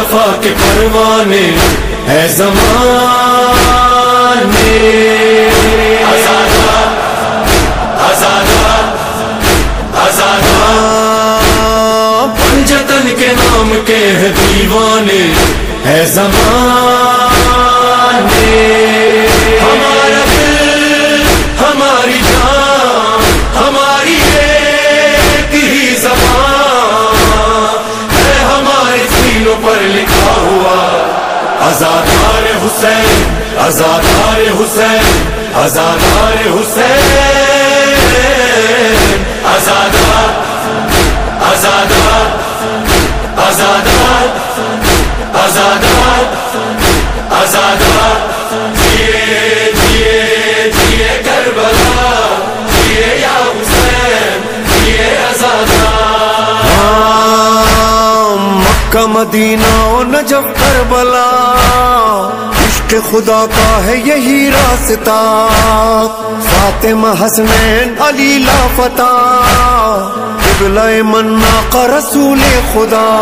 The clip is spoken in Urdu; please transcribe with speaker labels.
Speaker 1: مصطفیٰ کے پروانے ہے زمانے، آزادار آزادار آزادار، پنجتن کے نام کے ہے دیوانے ہے زمانے، ہمارا دل ہماری جان ہماری ایک ہی زبان ہے، ہمارے سینوں پر لکھا ہوا آزادار حسین آزادار حسین آزادار حسین، آزادار آزادار آزادار آزادار آزادار، جیے جیے جیے کربلا، جیے یا حسین جیے آزادار،
Speaker 2: مکہ مدینہ و نجف کربلا، عشق خدا کا ہے یہی راستہ، فاطمہ حسنین علی لافتہ، قبلہ منا کا رسول خدا۔